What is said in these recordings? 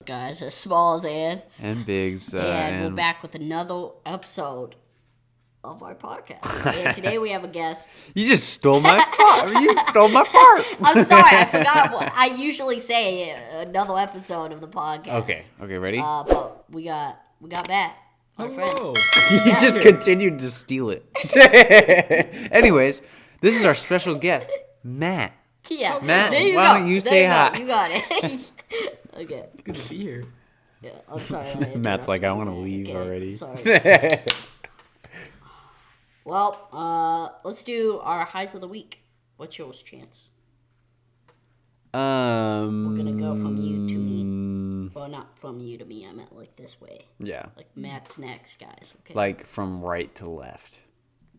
Guys, as small as Ann, And Biggs. and we're back with another episode of our podcast. And today we have a guest. You just stole my spot. You stole my part. I'm sorry, I forgot what I usually say. Another episode of the podcast. Okay, ready? But we got Matt, our friend. Hello. You just continued to steal it. Anyways, this is our special guest, Matt. Yeah, Matt, there you why go. don't you There say you go. hi? You got it. Okay. It's good to be here. Yeah, I'm sorry. Matt's like, I want to Okay, leave already. Sorry. Well, let's do our highs of the week. What's yours, Chance? We're gonna go from you to me. Well, not from you to me. I meant like this way. Yeah. Like Matt's next, guys. Okay. Like from right to left.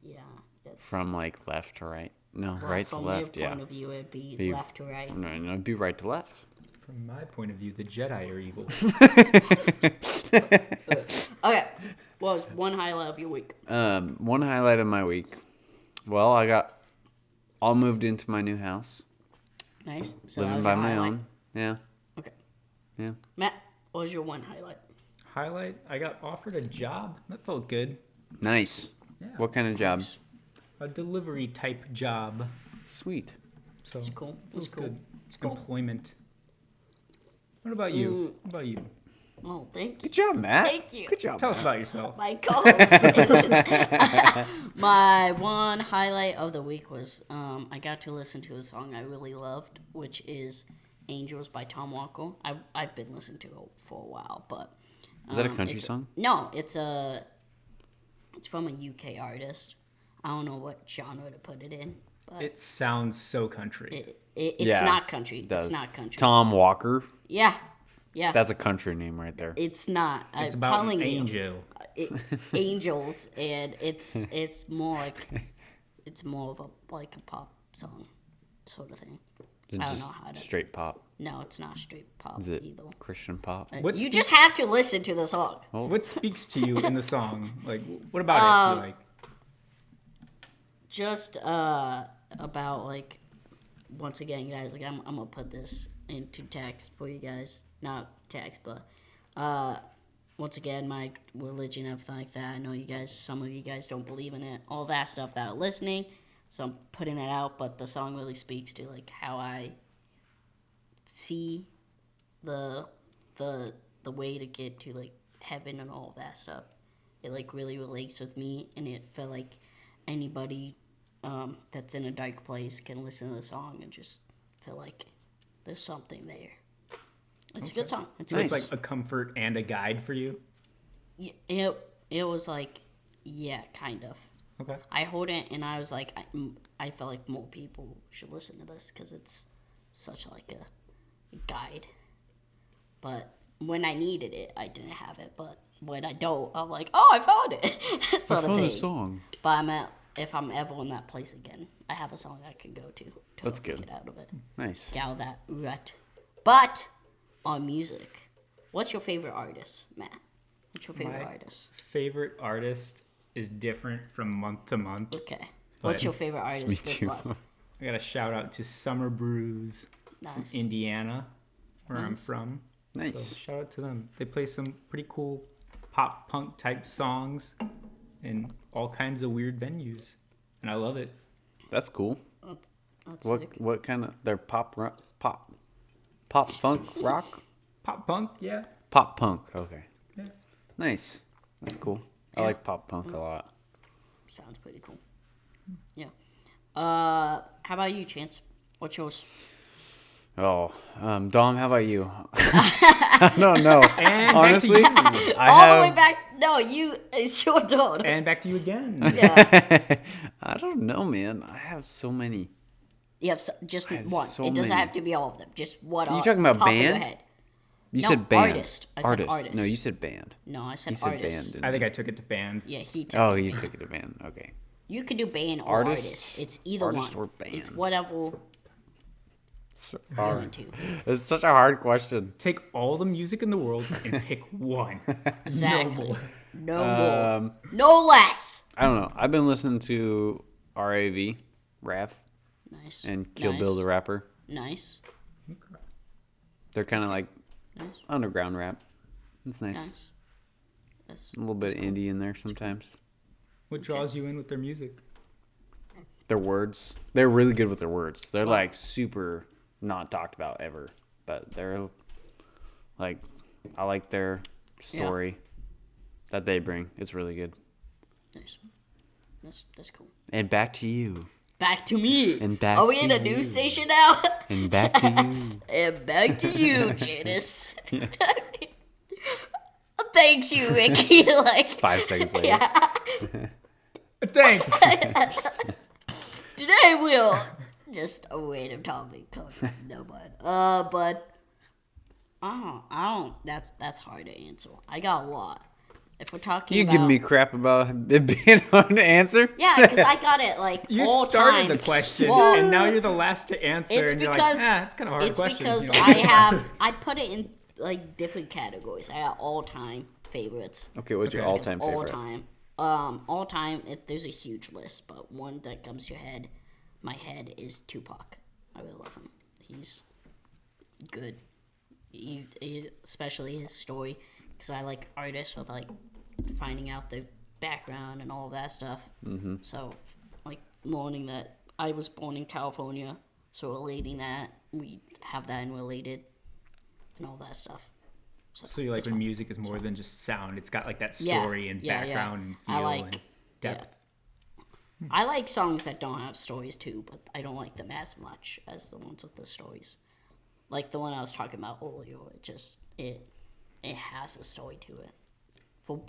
Yeah. That's From like left to right. No, well, right to from left, your yeah. point of view, it'd be Be- left to right. No, it'd be right to left. From my point of view, the Jedi are evil. Okay. What was one highlight of your week? One highlight of my week. Well, I got all moved into my new house. Nice. So that Living was by your my highlight. own. Yeah. Okay. Yeah. Matt, what was your one highlight? Highlight, I got offered a job. That felt good. Nice. Yeah. What kind of job? A delivery type job. Sweet. So It's cool. feels It's cool. good. It's cool. Employment. What about you? What about you? Oh, thank you. Good job, Matt. Thank you. Good job. Tell us about yourself. My co-host. My one highlight of the week was I got to listen to a song I really loved, which is "Angels" by Tom Walker. I've been listening to it for a while, but Is that a country song? No, it's from a UK artist. I don't know what genre to put it in, but It sounds so country. it's Yeah, not country. It does. It's not country. Tom Walker. Yeah. That's a country name right there. It's not. It's I'm about telling an you. angel. Angels, and it's more of a pop song sort of thing. It's I don't just know how to. straight pop. No, it's not straight pop Is it either. Christian pop? What You speaks- just have to listen to the song. What speaks to you in the song? Like, what about it? You like, Just about like once again, guys. Like I'm gonna put this into text for you guys, not text, but once again, my religion, everything like that. I know you guys, some of you guys don't believe in it, all that stuff that are listening. So I'm putting that out, but the song really speaks to like how I see the way to get to like heaven and all that stuff. It like really relates with me, and it felt like anybody that's in a dark place can listen to the song and just feel like there's something there. It's a good song. It's so good. it's like a comfort and a guide for you? It was like, yeah, kind of. Okay. I heard it and I was like, I felt like more people should listen to this because it's such like a guide. But when I needed it, I didn't have it. But when I don't, I'm like, oh, I found it, sort of thing. Song. But if I'm ever in that place again, I have a song I can go to That's good. get out of it. Nice. Get out of that rut. But on music, what's your favorite artist, Matt? What's your favorite My artist? favorite artist is different from month to month. Okay. What's But- your favorite artist? Me with too. love? I got a shout out to Summer Brews from Nice. Indiana, where I'm from. Nice. So shout out to them. They play some pretty cool pop punk type songs in all kinds of weird venues, and I love it. That's cool. That's sick. What kind of? They're pop funk rock, Pop punk, yeah. pop punk. Okay. Yeah. Nice. That's cool. I like pop punk a lot. Sounds pretty cool. Yeah. How about you, Chance? What's yours? Oh, Dom, how about you? I don't know. And Honestly, back to you. I All have. the way back. No, it's your turn. And back to you again. Yeah. I don't know, man. I have so many. You have just have one. so It doesn't many. have to be all of them. Just one. You off talking about top of your band? head. You No, said band. artist. I said artist. No, you said band. No, I said You said artist. band. didn't I you? think I took it to band. Yeah, he took Oh, it you band. took it to band. Okay. You could do band or Artist- artist. It's either artist one. or band. It's whatever So you hard. want to. It's such a hard question. Take all the music in the world and pick one. Exactly. more. No more. Um, No less. I don't know. I've been listening to RAV, Rav, Nice. and Kill nice. Bill the Rapper. Nice. They're kind of like Nice. underground rap. It's nice. Nice. That's A little bit of cool. indie in there sometimes. What draws you in with their music? Their words. They're really good with their words. They're Wow. like super not talked about ever, but they're like I like their story that they bring. It's really good. Nice. That's cool. And back to you. Back to me. And back Are we to in a you. news station now? And back to you. And back to you, Janice. Thanks you, Ricky. Like 5 seconds later. Yeah. Thanks. Today we'll just a random topic. No, but I don't. That's hard to answer. I got a lot. If we're talking You about, give me crap about it being hard to answer? yeah, because I got it like You all started time. the question, Well, and now you're the last to answer, it's and you're because like, it's kind of a hard it's question. because you know? I put it in like different categories. I got all time favorites. Okay, what's your Okay. all-time favorite? All time. There's a huge list, but one that comes to my head is Tupac. I really love him. He's good. Especially his story, because I like artists with like finding out their background and all of that stuff. Mm-hmm. So, like learning that I was born in California, so relating that we have that in related and all that stuff. So you like it's when fun. music is more than just sound. It's got like that Yeah, story and yeah, background and I feel like- and depth. I like songs that don't have stories too, but I don't like them as much as the ones with the stories. Like the one I was talking about earlier, it has a story to it. For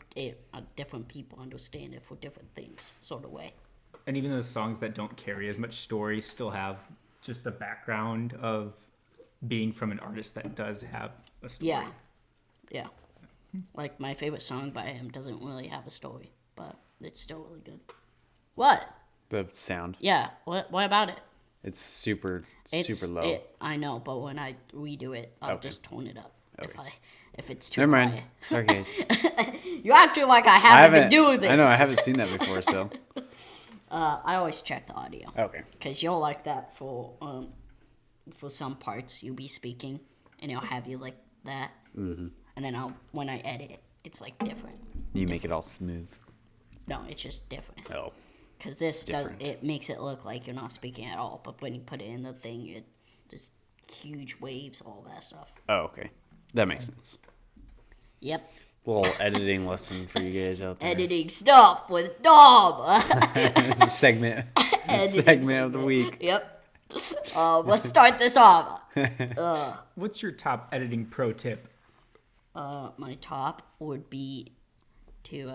different people understand it for different things, sort of way. And even those songs that don't carry as much story still have just the background of being from an artist that does have a story. Yeah. Like my favorite song by him doesn't really have a story, but it's still really good. What? The sound. Yeah. What about it? It's super low. I know, but when I redo it, I'll Okay. just tone it up. If it's too Never mind. quiet. Sorry, guys. You're acting like I haven't been doing this. I know, I haven't seen that before, so. I always check the audio Okay. because you'll like that for some parts you'll be speaking, and it'll have you like that, and then when I edit it, it's like different. You make it all smooth. No, it's just different. Oh. Because this Different. it makes it look like you're not speaking at all, but when you put it in the thing, it just huge waves, all that stuff. Oh, okay. That makes sense. Yep. Little editing lesson for you guys out there. Editing stuff with Dom. It's a segment. Editing segment of the week. Yep. Let's start this off. What's your top editing pro tip? My top would be to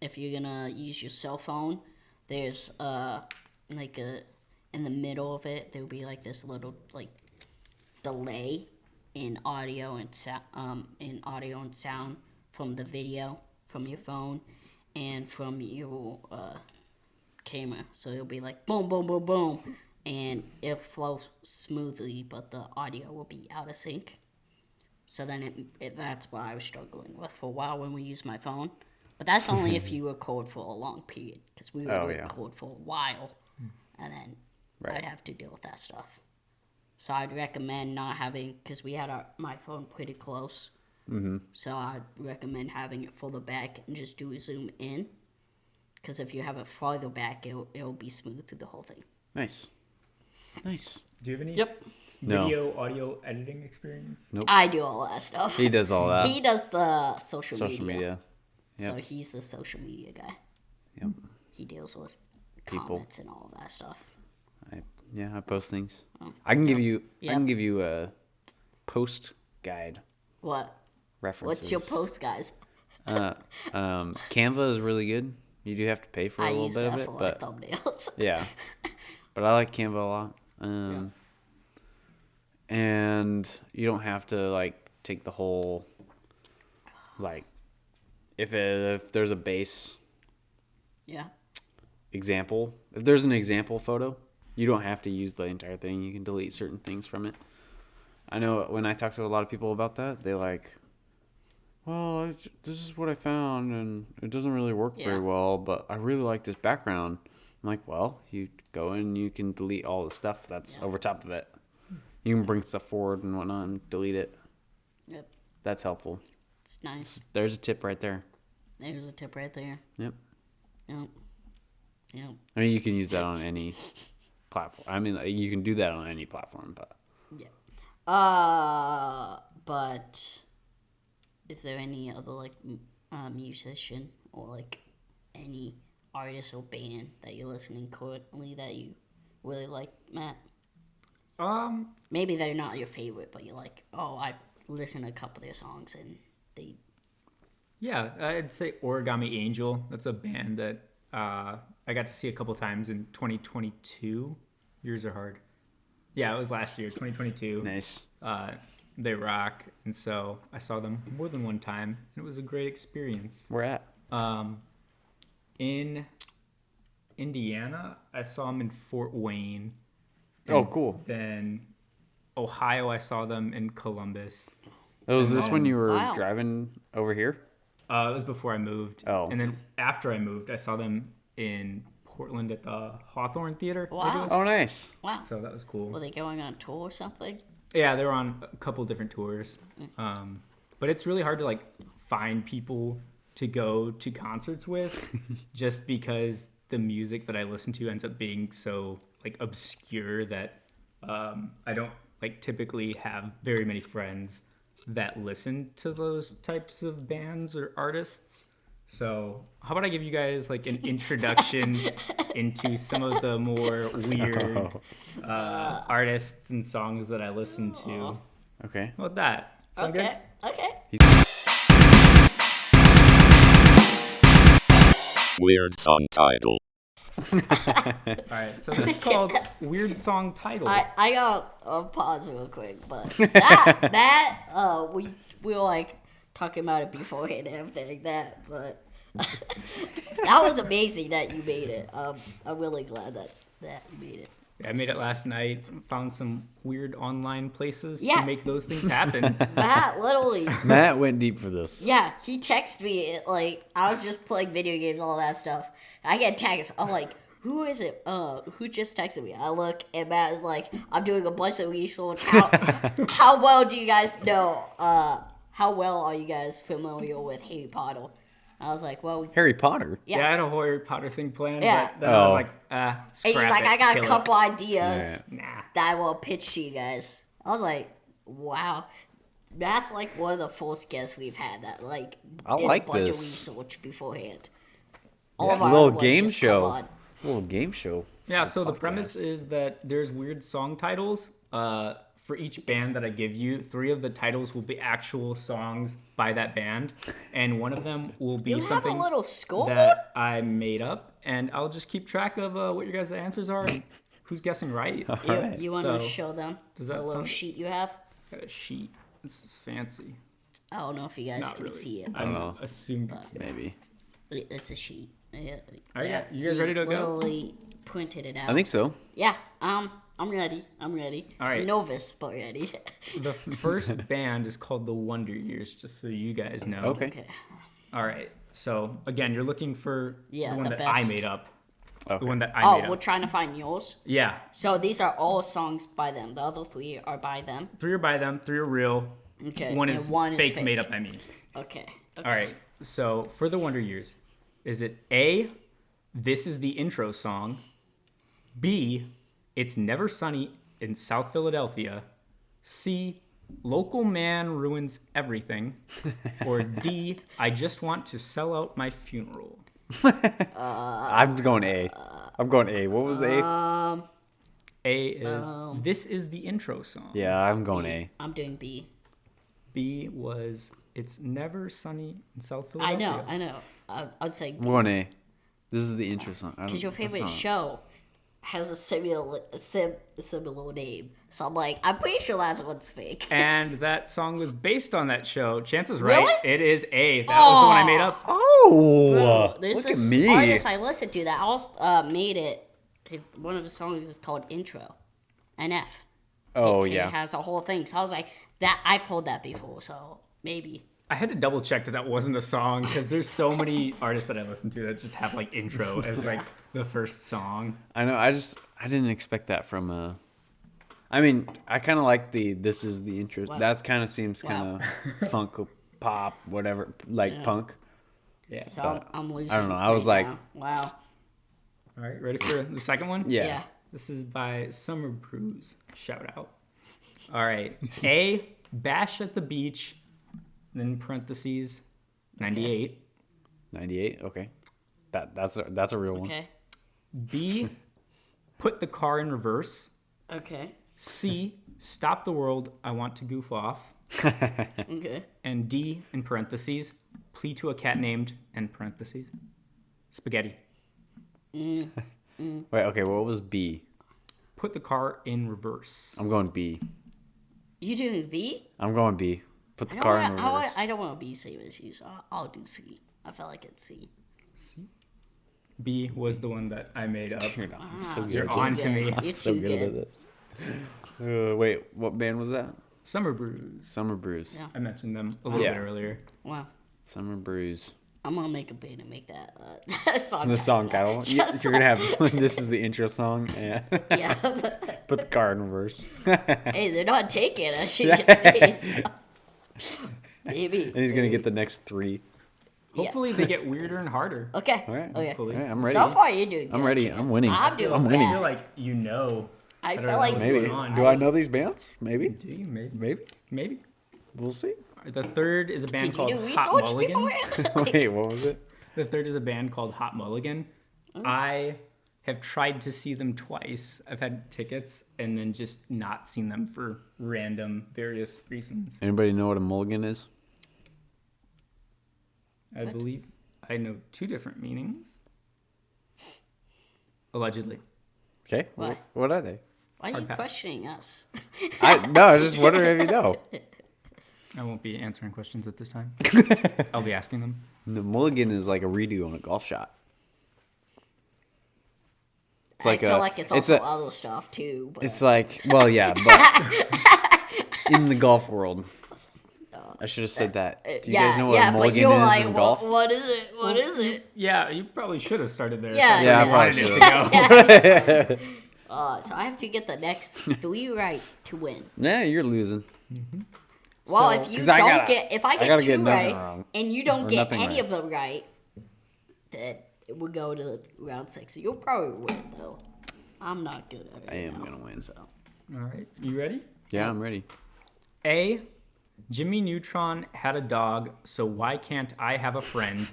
if you're gonna use your cell phone, there's like in the middle of it there'll be like this little like delay in audio and sound from the video from your phone and from your camera. So it'll be like boom, boom, boom, boom, and it'll flow smoothly, but the audio will be out of sync. So then that's what I was struggling with for a while when we used my phone. But that's only if you record for a long period, because we would record for a while, and then I'd have to deal with that stuff. So I'd recommend not having, because we had my phone pretty close. Mm-hmm. So I'd recommend having it further back and just do a zoom in. Because if you have it farther back, it'll be smooth through the whole thing. Nice. Nice. Do you have any Yep. No. video audio editing experience? Nope. I do all that stuff. He does all that. He does the social Social media. So Yep. he's the social media guy. Yep. He deals with People. comments and all of that stuff. I post things. I can give you. Yep. I can give you a post guide What? references. What's your post, guys? Canva is really good. You do have to pay for a I little use bit of that it, for my but thumbnails. yeah. But I like Canva a lot. And you don't have to like take the whole like if there's a base Yeah. example, if there's an example photo, you don't have to use the entire thing. You can delete certain things from it. I know when I talk to a lot of people about that, they like, well, this is what I found, and it doesn't really work very Yeah. well, but I really like this background. I'm like, well, you go in, you can delete all the stuff that's over top of it. You can bring stuff forward and whatnot and delete it. Yep. That's helpful. It's nice. There's a tip right there. There's a tip right there. Yep. Yep. Yep. I mean, you can use that on any platform. I mean, like, you can do that on any platform, but Yeah. But is there any other like musician or like any artist or band that you're listening currently that you really like, Matt? Maybe they're not your favorite, but you're like, oh, I listened to a couple of their songs and they. Yeah, I'd say Origami Angel. That's a band that I got to see a couple times in 2022. Years are hard. Yeah, it was last year, 2022. nice. They rock, and so I saw them more than one time, and it was a great experience. Where at? In Indiana, I saw them in Fort Wayne. Oh, And cool. Then Ohio, I saw them in Columbus. Was this when you were Wow. driving over here? It was before I moved. Oh. And then after I moved, I saw them in Portland at the Hawthorne Theater. I think it Wow. was. Oh, nice. Wow. So that was cool. Were they going on tour or something? Yeah, they were on a couple different tours. But it's really hard to like find people to go to concerts with just because the music that I listen to ends up being so like obscure that I don't like typically have very many friends that listen to those types of bands or artists. So how about I give you guys like an introduction into some of the more weird artists and songs that I listen to. Okay. How about that? Sound Okay. good? Okay. Weird song title. All right, so this is called Weird Song Title. I got a pause real quick, but that we were like talking about it beforehand and everything like that, but that was amazing that you made it. I'm really glad that you made it. I made it last night. Found some weird online places Yeah. to make those things happen. Matt literally, Matt went deep for this. yeah, he texted me like I was just playing video games, all that stuff. I get text. I'm like, who is it? Who just texted me? I look and Matt is like, I'm doing a bunch of research. How well do you guys know? How well are you guys familiar with Harry Potter? I was like, well, Harry Potter. Yeah. Yeah, I had a Harry Potter thing planned, Yeah. but then I was Oh. like, and scrap he's like, it, I got kill a it. couple ideas Yeah. Nah. that I will pitch to you guys. I was like, wow. That's like one of the first guests we've had that like I did like a bunch this. of research beforehand. All of A our little other ones game just come show. on. A little game show. Yeah, so the Podcast. premise is that there's weird song titles. For each band that I give you, 3 of the titles will be actual songs by that band, and one of them will be You have a something little scoreboard? that I made up, and I'll just keep track of what your guys' answers are and who's guessing right. All You, right. you want to So, show them does the that little sound- sheet you have? Got a sheet. This is fancy. I don't know if you guys Not can really. see it. I know. assumed. Maybe. It's a sheet. Yeah, All right, yeah, you guys he ready to go? literally printed it out. I think so. Yeah, I'm ready. I'm ready. All right. Novice, but ready. The first band is called the Wonder Years, just so you guys know. Okay. Okay. All right. So again, you're looking for Yeah, the one the that I best. made up. Okay. The one that I Oh, made we're up. trying to find yours. Yeah. So these are all songs by them. The other 3 are by them. 3 are by them. 3 are real. Okay. One and is one fake, is made up by me. Okay. All right. So for the Wonder Years, is it A, this is the intro song, B, it's Never Sunny in South Philadelphia, C, local man ruins everything, or D, I just want to sell out my funeral? I'm going A. I'm going A. What was A? A is this is the intro song. Yeah, I'm going A. I'm doing B. B was it's Never Sunny in South I Philadelphia. know. I'd say I'm going A. This is the intro song. because your favorite show has a similar name. So I'm like, I'm pretty sure that one's fake. And that song was based on that show. Chances right, Really? it is A. That was the one I made up. Oh, There's look at this me. artist I listened to that also made it. One of the songs is called Intro, NF. Oh, It yeah. has a whole thing. So I was like, that I've heard that before. So maybe. I had to double check that wasn't a song because there's so many artists that I listen to that just have like intro as like the first song. I know. I didn't expect that from I mean, I kind of like this is the intro. Wow. That kind of seems Wow. kind of funk pop, whatever, like Yeah. punk. Yeah. So But I'm losing. I don't know, I was like- now. Wow. All right, ready for the second one? Yeah. This is by Summer Brews. Shout out. All right. A, Bash at the Beach, then parentheses, 98. 98. Okay. That's a real one. Okay. B, Put the Car in Reverse. Okay. C, Stop the World, I Want to Goof Off. Okay. And D, in parentheses, Plea to a Cat Named, and parentheses, Spaghetti. Wait. Okay. What was B? Put the Car in Reverse. I'm going B. You doing B? I'm going B. Put the I car don't in wanna- reverse. I don't want to be same as you, so I'll do C. I felt like it's C. B was the one that I made up. You're not so good. You're at on this. to me. You're So too good at good. this. Wait. What band was that? Summer Brews. Summer Brews. Yeah. I mentioned them a little Yeah. bit earlier. Wow. Summer Brews. I'm gonna make a band and make that song. The song title. Just You're gonna have this is the intro song. Yeah. Yeah. But, Put the car in reverse. hey, they're not taking it, as you can see. So. Maybe. And he's gonna get the next 3. Hopefully they get weirder and harder. Okay. All right. Okay. Hopefully. All right, I'm ready. So far, you're doing good. I'm ready. Chance. I'm winning. I'm doing I'm winning. I feel bad. like you know. I don't feel know like what's Maybe. going on. Do I know these bands? Maybe. Do you? Maybe. Maybe. Maybe. We'll see. The third is a band Did you called do Hot research Mulligan. beforehand? Wait, what was it? The third is a band called Hot Mulligan. I have tried to see them twice. I've had tickets and then just not seen them for random various reasons. Anybody know what a mulligan is? I believe I know 2 different meanings. Allegedly. Okay. Why? What are they? Why are Hard you pass. questioning us? No, I was just wondering if you know. I won't be answering questions at this time. I'll be asking them. The mulligan is like a redo on a golf shot. It's like I feel a, like it's also a, other stuff too. But It's like, well, yeah, but in the golf world. I should have said that. Do you guys know what a but mulligan you're is like, in golf? what is it? What is it? Yeah, you probably should have started there. Yeah, Yeah, I You probably wanted it to go. So I have to get the next 3 right to win. Yeah, you're losing. Well, So- if you 'Cause I don't gotta- get, if I I get gotta 2 get nothing right wrong. and you don't Or get nothing any right. of them right, then we'll go to round 6. You'll probably win though. I'm not good at it. I am now, gonna win. So All right, you ready? Yeah, I'm ready. A. Jimmy Neutron had a dog, so why can't I have a friend?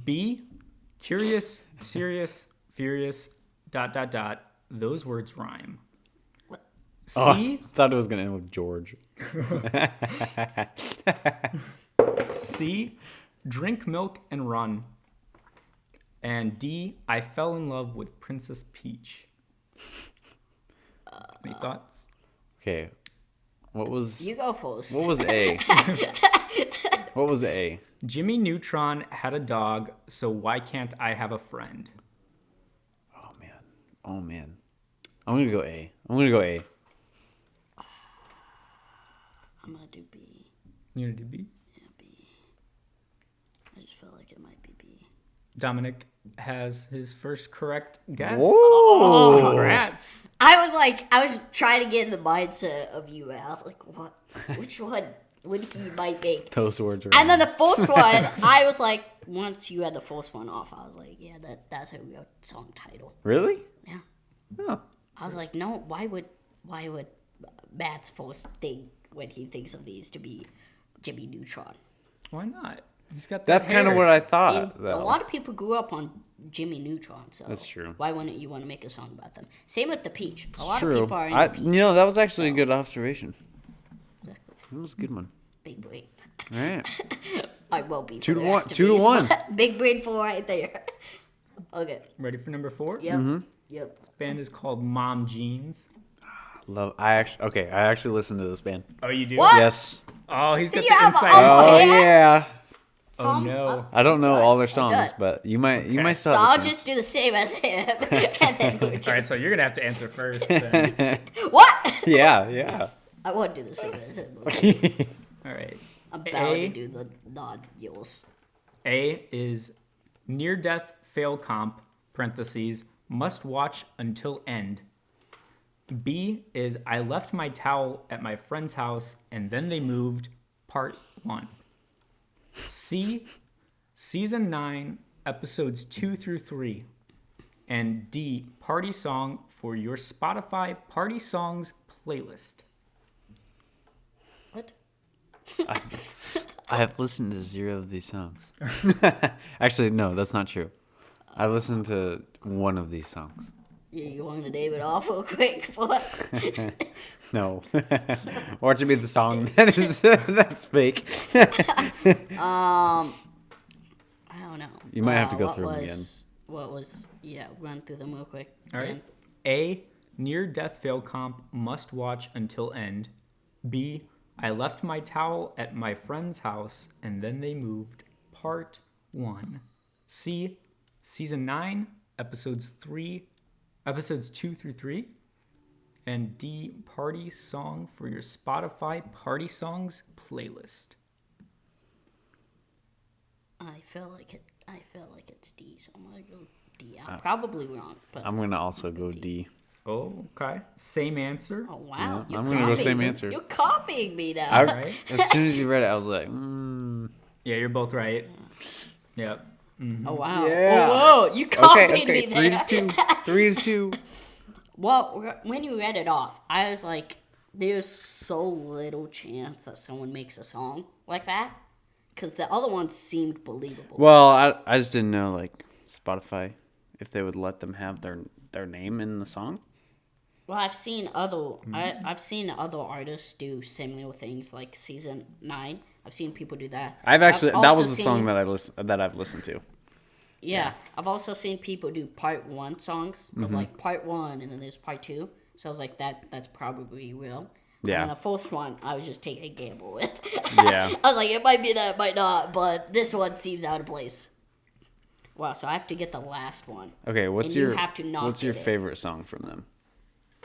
B. Curious, serious, furious, ... Those words rhyme. C. Oh, I thought it was gonna end with George. C. Drink milk and run. And D. I fell in love with Princess Peach. Any thoughts? Okay, what was you go first. what was A? What was A? Jimmy Neutron had a dog, so why can't I have a friend? Oh man, I'm gonna go A. I'm gonna go A. I'm gonna do B. You gonna do B? Yeah, B. I just felt like it might be B. Dominic has his first correct guess. Whoa! Congrats. I was trying to get in the mindset of you, and I was like, what? Which one would he might make? Those words are. And then the first one, I was like, once you had the first one off, I was like, yeah, that's a real song title. Really? Yeah. Oh. I was like, no, why would Matt's first thing when he thinks of these to be Jimmy Neutron? Why not? He's got that That's kind of hair. what I And thought. a Though. lot of people grew up on Jimmy Neutron, so That's true. Why wouldn't you want to make a song about them? Same with the Peach. A lot True. of people are into Peach. You know, that was actually a good observation. Exactly. That was a good one. Big brain. All right. I will be. 2 for to the 1. rest of 2 to these, 1. but Big brain for right there. Okay. Ready for number 4? Yep. Mm-hmm. Yep. This band is called Mom Jeans. I actually listened to this band. Oh, you do? What? Yes. Oh, he's So got you the have inside. a- Oh yeah? yeah. So Oh, I'm- no. I don't know Good. all their I'm songs, good. but you might still. So have a I'll chance. just do the same as him, and then we'll just... All right, so you're going to have to answer first. Then. What? Yeah. I won't do the same as him. All right. I'm bound A. to do the non-yours. A is near death fail comp, parentheses, must watch until end. B is I left my towel at my friend's house and then they moved, part 1. C, season 9, episodes 2 through 3. And D, party song for your Spotify Party Songs playlist. What? I have listened to 0 of these songs. Actually, no, that's not true. I listened to 1 of these songs. You want to name it off real quick for us? No. Or to be the song that's fake. I don't know. You might have to go what through them was- What was? Yeah, run through them real quick. All right. Dan. A, near death fail comp, must watch until end. B, I left my towel at my friend's house and then they moved, part 1. C, season 9, episodes 2 through 3. And D, party song for your Spotify Party Songs playlist. I feel like it's D, so I'm gonna go D. I'm probably wrong, but I'm going to also go D. Oh, okay. Same answer. oh wow, Yeah, I'm gonna go same answer. You're copying me now. I, Right. As soon as you read it, I was like, Yeah, you're both right. Yep. Oh wow. Yeah. Oh, whoa, you copied okay, me there. 3 to 2. Well, when you read it off, I was like, there's so little chance that someone makes a song like that, because the other ones seemed believable. Well, I just didn't know, like, Spotify, if they would let them have their name in the song. Well, I've seen I've seen other artists do similar things like season 9. I've seen people do that. That also was the song seen- that I've listened to. Yeah, I've also seen people do part 1 songs of like part 1 and then there's part 2. So I was like, that's probably real. Yeah. And the first one, I was just taking a gamble with. Yeah. I was like, it might be that, it might not, but this one seems out of place. Wow, so I have to get the last one. Okay, what's And you your have to not what's your get it. favorite song from them?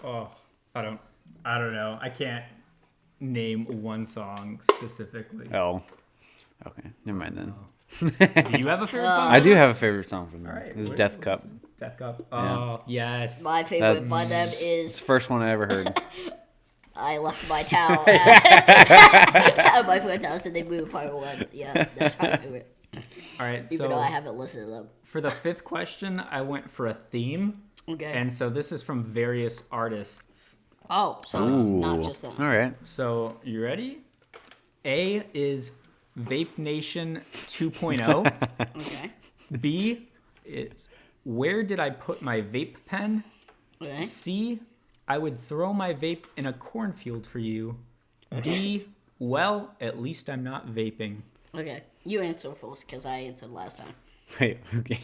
Oh, I don't know. I can't name one song specifically. Oh, okay, never mind then. Do you have a favorite song? I do have a favorite song from them. All right, It's what- Death Cup. Death Cup. Oh, yes. My favorite by them It's is the first one I ever heard. I left my towel at my friend's house and they moved part 1. Yeah, that's my favorite. All right, Even so though I haven't listened to them. for the 5th question, I went for a theme. Okay. And so this is from various artists. Oh, so it's not Ooh. just them. All right. So, you ready? A is Vape Nation 2.0. Okay. B is Where Did I Put My Vape Pen? Okay. C, I would throw my vape in a cornfield for you. D, well, at least I'm not vaping. Okay. You answer first because I answered last time. Wait. Okay.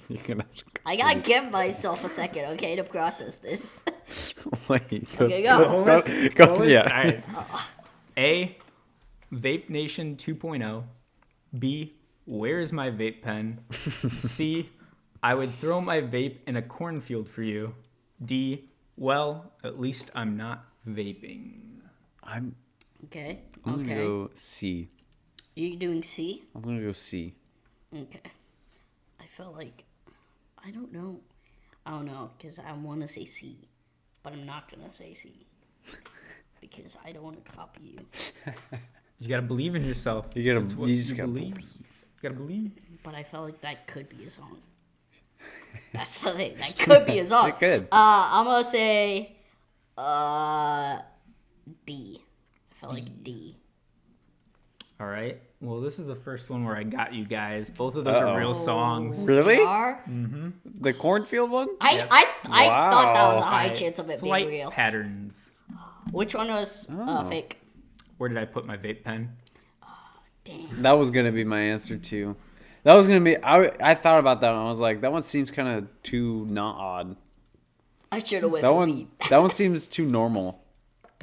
You're gonna. I gotta give myself a second, okay, to process this. Wait. Okay, go. Go. Yeah. All right. A, Vape Nation 2.0. B, where's my vape pen? C, I would throw my vape in a cornfield for you. D, well, at least I'm not vaping. I'm Okay. gonna Okay. go C. You doing C? I'm gonna go C. Okay. I feel like I don't know because I want to say C, but I'm not gonna say C because I don't want to copy you. You gotta believe in yourself. You gotta- That's what you just gotta believe. You gotta believe. But I felt like that could be a song. That's the thing. That could be a song. It could. I'm gonna say D. I felt like D. All right. Well, this is the first one where I got you guys. Both of those are Uh-oh. real songs. Really? They are? The cornfield one? I Yes. I thought that was a Wow. high Alright, chance of it Flight being real. patterns. Which one was fake? Where did I put my vape pen? Damn. That was gonna be my answer too. That was gonna be. I thought about that one. I was like, that one seems kind of too not odd. I should have went That for one. B. That one seems too normal.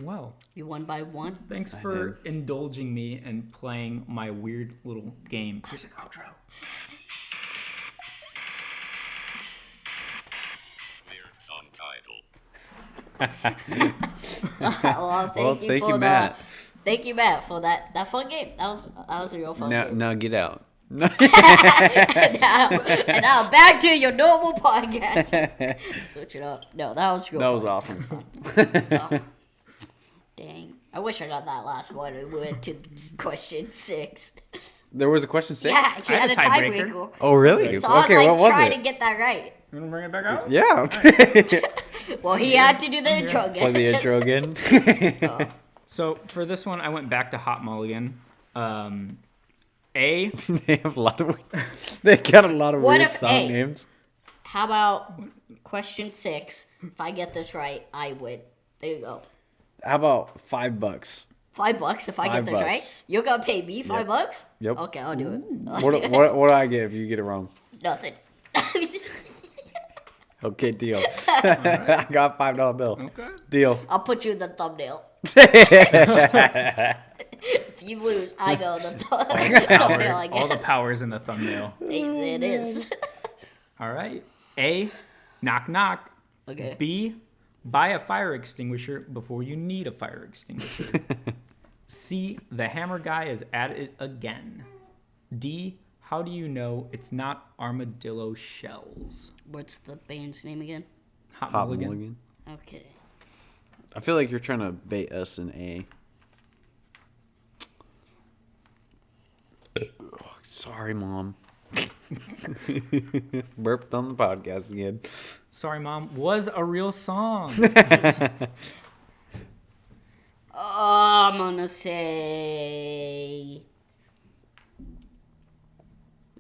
Well, You won by 1. thanks for indulging me and playing my weird little game. Here's an outro. Weird song title. Well, thank you thank for you, Matt. Thank you, Matt, for that fun game. That was a real fun game. Now get out. and now back to your normal podcast. Switch it up. No, that was real. That was fun. awesome. Oh, dang. I wish I got that last one and we went to question 6. There was a question 6? Yeah, you I had had a a tiebreaker. tiebreaker. Oh, really? So I was Okay, like what was trying it? to get that right. You want to bring it back out? Yeah. Well, he had to do the intro again. Play the Just- intro again. So for this one, I went back to Hot Mulligan. A. They have a lot of. They got a lot of What weird if song A? names. How about question 6? If I get this right, I win. There you go. How about $5? $5 if I get $5. this right. You're gonna pay me $5? Yep. Okay, I'll do it. I'll What, do it. what do I get if you get it wrong? Nothing. Okay, deal. I got a $5 bill. Okay. Deal. I'll put you in the thumbnail. If you lose, I go in the thumbnail. I guess All the powers in the thumbnail. It is. All right. A. Knock knock. Okay. B. Buy a fire extinguisher before you need a fire extinguisher. C. The hammer guy is at it again. D. How do you know it's not armadillo shells? What's the band's name again? Hot Hot Mulligan. Mulligan. Okay. I feel like you're trying to bait us in A. Oh, sorry, Mom. Burped on the podcast again. Sorry, Mom. Was a real song. Oh, I'm gonna say.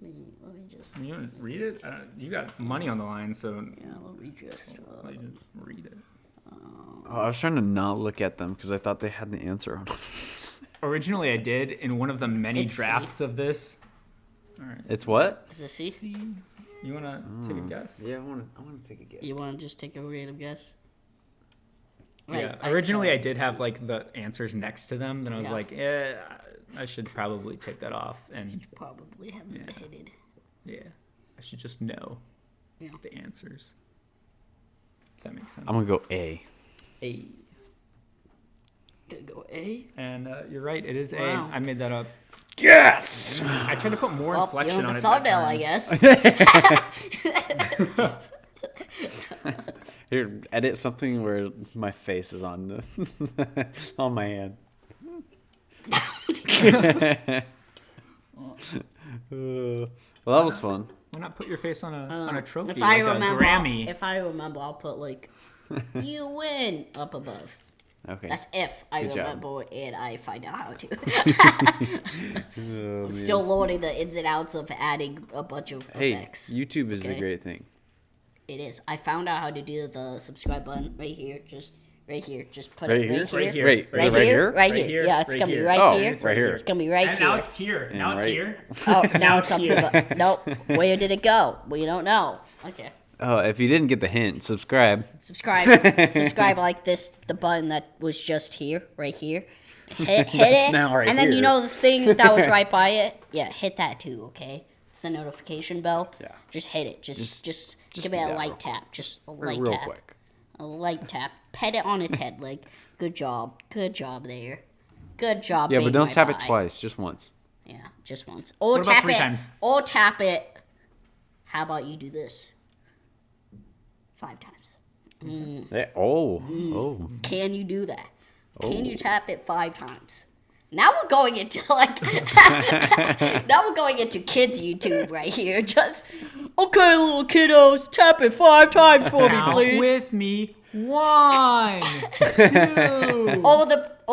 Let me just. You want to read it? You got money on the line, so Yeah, let me just. let you just read it. Oh, I was trying to not look at them because I thought they had the answer on them. Originally, I did in one of the many It's C. drafts of this. All right. It's what? Is it C? C. You want to take a guess? Yeah, I want to take a guess. You want to just take a random guess? Yeah. I Originally, feel I like did have like the answers next to them. Then I was Yeah. like, I should probably take that off. And probably have them headed. yeah, I should just know Yeah. the answers. If that makes sense. I'm gonna go A. A. Gonna go A. And you're right. It is Wow. A. I made that up. Yes. I tried to put more Well, inflection you're on the it. that thumbnail, time. I guess. Here, edit something where my face is on the on my hand. Well, that was fun. Why not put your face on a trophy If I like remember, a Grammy? if I remember, I'll put like "you win" up above. Okay. That's if I Good job. remember and I find out how to. Oh, man. Still learning the ins and outs of adding a bunch of Hey, effects. YouTube is a Okay. great thing. It is. I found out how to do the subscribe button right here. Just right here. Just put Right it here? right here. Right here. Wait, is Right it right here? Right Right here. here, Yeah, it's right gonna be here. right Oh, here. it's right here. It's gonna be right and here. now it's here. Now it's right. here. Oh, now it's up here. to the. Nope. Where did it go? We don't know. Okay. Oh, if you didn't get the hint, subscribe. Subscribe. Subscribe like this. The button that was just here, right here. Hit That's it. now right and then you here. know the thing that was right by it. Yeah, hit that too. Okay. It's the notification bell. Yeah. Just hit it. Just give do me a that light real- tap. Just a Real light tap. quick. A light tap. Pet it on its head. Like, good job. Good job there. Good job. Yeah, being but don't my tap it bye. twice, just once. Yeah, just once. Or What about tap 3 it. times? Or tap it. How about you do this? 5 times. Oh. Can you do that? Can you Oh. tap it 5 times? Now we're going into like now we're going into kids YouTube right here. Just okay, little kiddos, tap it 5 times for me, Count please. with me. 1, 2. All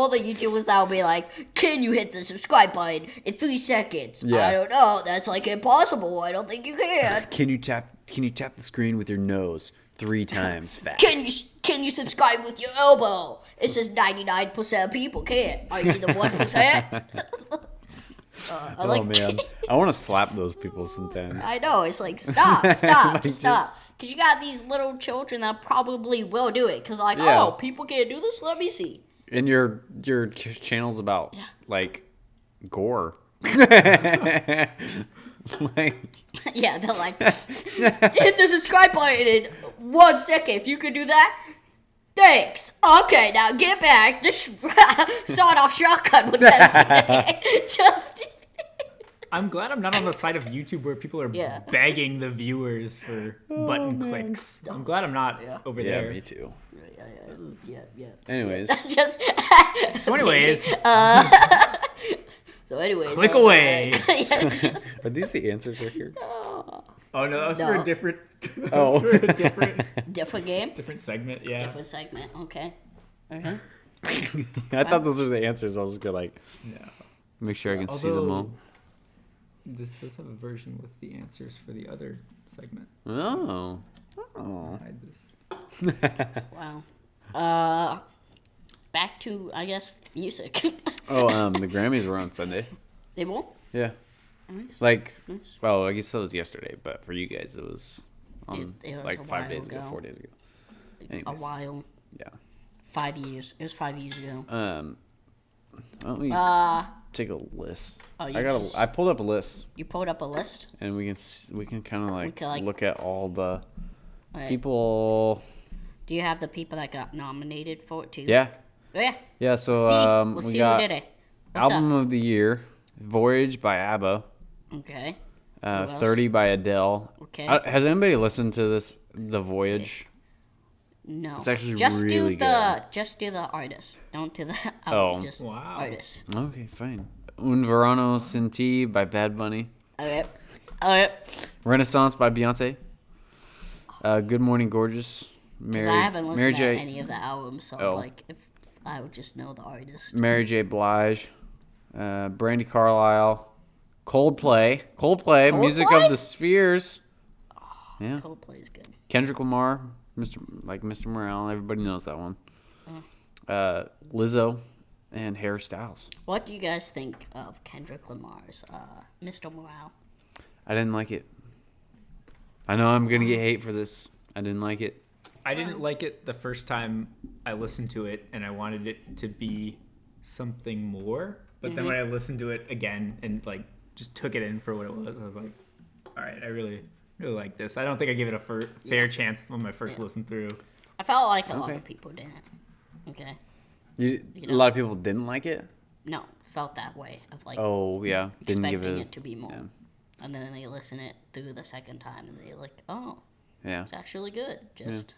the YouTubers that will be like, can you hit the subscribe button in 3 seconds? Yeah. I don't know. That's like impossible. I don't think you can. Can you tap the screen with your nose 3 times fast? Can you subscribe with your elbow? It says 99% of people can't. Are you the 1%? I Oh like man, I want to slap those people sometimes. I know, it's like, stop, stop, Like, just stop. just- Because you got these little children that probably will do it. Because, like, Yeah. oh, people can't do this? Let me see. And your channel's about like gore. Like, Yeah, they're like, hit the subscribe button in 1 second. If you could do that, thanks. Okay, now get back. This sawed-off shotgun with that. Just... I'm glad I'm not on the side of YouTube where people are Yeah. begging the viewers for button clicks. I'm glad I'm not over Yeah, there. me too. Yeah. Anyways, Just So, anyways, click away. are these the answers right here? oh no, that was for No. a different. Oh. for a different different game, different segment. Yeah. different segment. Okay. Okay. I thought those were the answers. I was gonna like Yeah. make sure I can see them all. This does have a version with the answers for the other segment. Oh. Oh. Hide this. Wow. Back to I guess music. Oh, the Grammys were on Sunday. They won't. Yeah. Nice. Like, Nice. well, I guess that was yesterday, but for you guys, it was It was like a 5 while days ago, ago. 4 days ago. A Anyways. while. Yeah. 5 years. It was 5 years ago. Let me take a list. Oh, you I pulled up a list, You pulled up a list. and we can kind of like, can, like- look at all the Alright. people. Do you have the people that got nominated for it too? Yeah. Oh yeah. Yeah. So See, let's we see got who did it. What's album of the year, "Voyage" by ABBA. up? Okay. else? 30 by Adele. Okay. Has anybody listened to this, The Voyage? No. It's actually just really do the just do the artist. Don't do the album. Oh. Just Wow. artist. Okay, fine. Un Verano Sin Ti by Bad Bunny. Okay. Okay. Renaissance by Beyonce. Good Morning Gorgeous. Because I haven't Mary listened to J. any of the albums, so Oh. like if I would just know the artist. Mary J. Blige. Brandy Carlisle. Coldplay. Coldplay. Music Coldplay? of the Spheres. Yeah. Coldplay is good. Kendrick Lamar. Mr. Morale. Everybody knows that one. Mm. Lizzo. And Harry Styles. What do you guys think of Kendrick Lamar's Mr. Morale? I didn't like it. I know I'm gonna get hate for this. I didn't like it. I didn't like it the first time I listened to it, and I wanted it to be something more. But then when I listened to it again and like just took it in for what it was, I was like, all right, I really like this. I don't think I gave it a fair chance on my first listen through. I felt like a lot Okay. of people didn't. Okay. A know. lot of people didn't like it. No, felt that way of like Oh yeah, didn't give expecting it. it to be more. yeah. And then they listen it through the second time and they're like, oh, Yeah. it's actually good. Just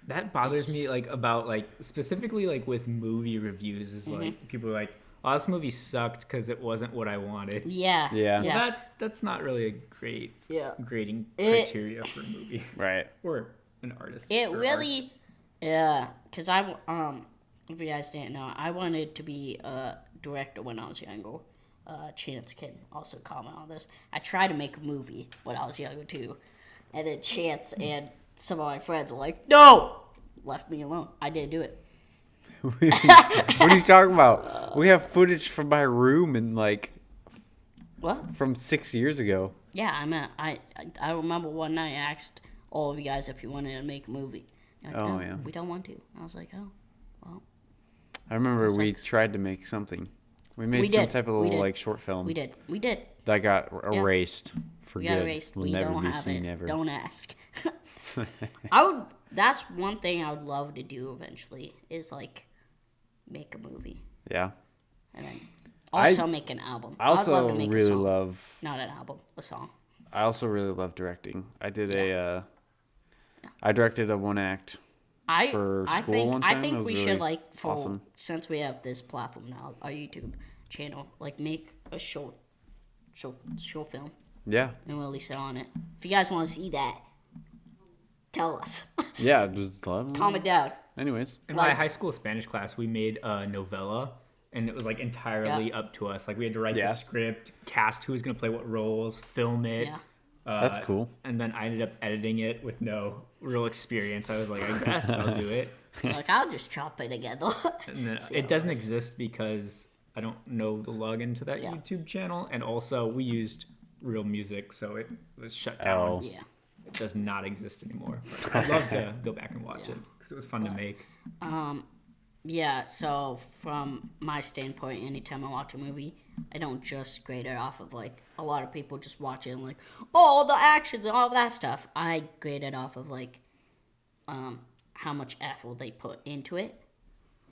That bothers me, like about like specifically like with movie reviews is like people are like, "Oh, this movie sucked because it wasn't what I wanted." yeah. Yeah. Yeah. That's not really a great Yeah. grading It- criteria for a movie Right. or an artist. It or art. really, yeah, because if you guys didn't know, I wanted to be a director when I was younger. Chance can also comment on this. I tried to make a movie when I was younger too, and then Chance and some of my friends were like, "No," left me alone. I didn't do it. What are you talking about? We have footage from my room and like What? from 6 years ago. Yeah, I remember one night I asked all of you guys if you wanted to make a movie. You're like, Oh, "No, yeah. we don't want to." I was like, "Oh." I remember we Sucks. tried to make something. We made We some did. type of We little did. like short film We did. that got erased for We good. got erased. Will We never don't be have seen it. ever. Don't ask. That's one thing I would love to do eventually is like make a movie Yeah. and then I- also make an album. I also I'd love to make a really song. love. Not an album, a song. I also really love directing. I did I directed a one act. For I school think one I time, think it was we really should like for awesome. since we have this platform now, our YouTube channel, like make a short film Yeah. and we'll release it on it. If you guys want to see that, tell us. Yeah. Just let 'em- Comment down. Anyways. In my like- high school Spanish class, we made a novella, and it was like entirely up to us. Like we had to write Yeah. the script, cast who was gonna play what roles, film it. Yeah. That's cool. And then I ended up editing it with no real experience. I was like, I guess I'll do it. Like I'll just chop it together. And then See how it doesn't goes. exist because I don't know the login to that Yeah. YouTube channel, and also we used real music, so it was shut Oh. down. Yeah. It does not exist anymore. But I'd love to go back and watch it because it was fun to make. Yeah, so from my standpoint, anytime I watch a movie, I don't just grade it off of like a lot of people just watch it and like, oh, the actions and all that stuff. I grade it off of like how much effort they put into it,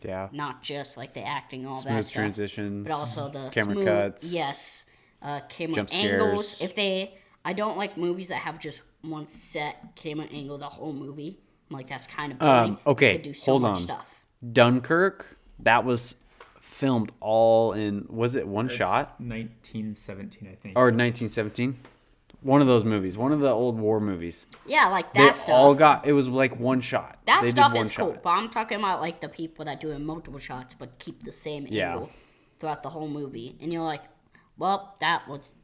Yeah. not just like the acting, all that Smooth stuff, transitions. but also the camera smooth, cuts. yes, camera Jump angles. scares. I don't like movies that have just one set camera angle the whole movie. I'm like, that's kind of Um, boring. okay, You could do so hold much on. stuff. Dunkirk, that was filmed all in, was it one It's shot? 1917, I think. Or 1917? One of those movies. One of the old war movies. Yeah, like They that stuff. all got, it was like one shot. That They stuff did one is cool, shot. but I'm talking about like the people that do multiple shots but keep the same Yeah. angle throughout the whole movie, and you're like, well, that was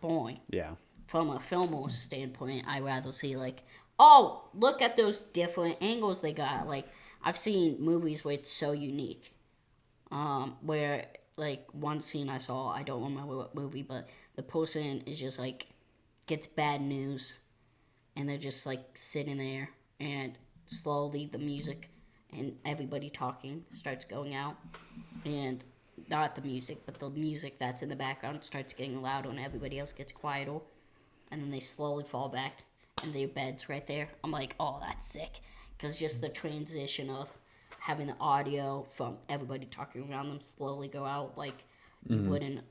boring. Yeah. From a film standpoint, I rather see like, oh, look at those different angles they got. Like I've seen movies where it's so unique, where like one scene I saw, I don't remember what movie, but the person is just like gets bad news, and they're just like sitting there, and slowly the music and everybody talking starts going out, and not the music, but the music that's in the background starts getting louder, and everybody else gets quieter, and then they slowly fall back, and their bed's right there. I'm like, oh, that's sick, because just the transition of having the audio from everybody talking around them slowly go out, like you would in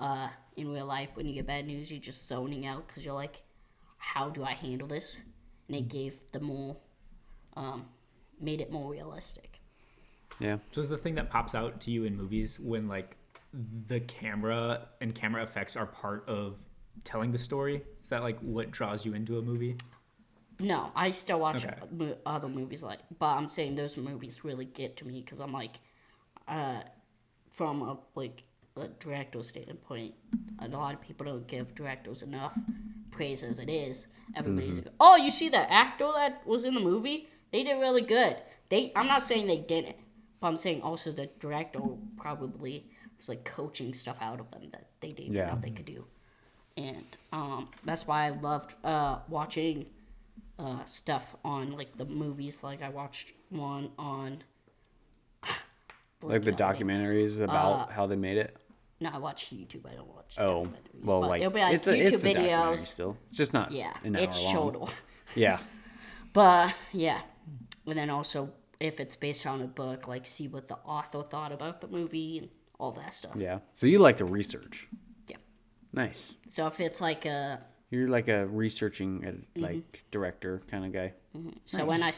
real life when you get bad news, you're just zoning out because you're like, how do I handle this? And it gave the more, made it more realistic. Yeah. So is the thing that pops out to you in movies when like the camera and camera effects are part of telling the story? Is that like what draws you into a movie? No, I still watch Okay. other movies, but I'm saying those movies really get to me because I'm like, from a director standpoint, a lot of people don't give directors enough praise as it is. Everybody's like, oh, you see that actor that was in the movie? They did really good. I'm not saying they didn't, but I'm saying also the director probably was like coaching stuff out of them that they didn't know they could do. And that's why I loved watching stuff on like the movies. Like I watched one on Like the documentaries about how they made it. No, I watch YouTube. I don't watch Oh, documentaries. well, but like it'll be like it's YouTube a documentary videos. still. It's just not Yeah, an hour it's long. shorter. Yeah. But yeah, and then also if it's based on a book, like see what the author thought about the movie and all that stuff. Yeah. So you like to research. Yeah. Nice. So if it's like a You're like a researching like director kind of guy. so when I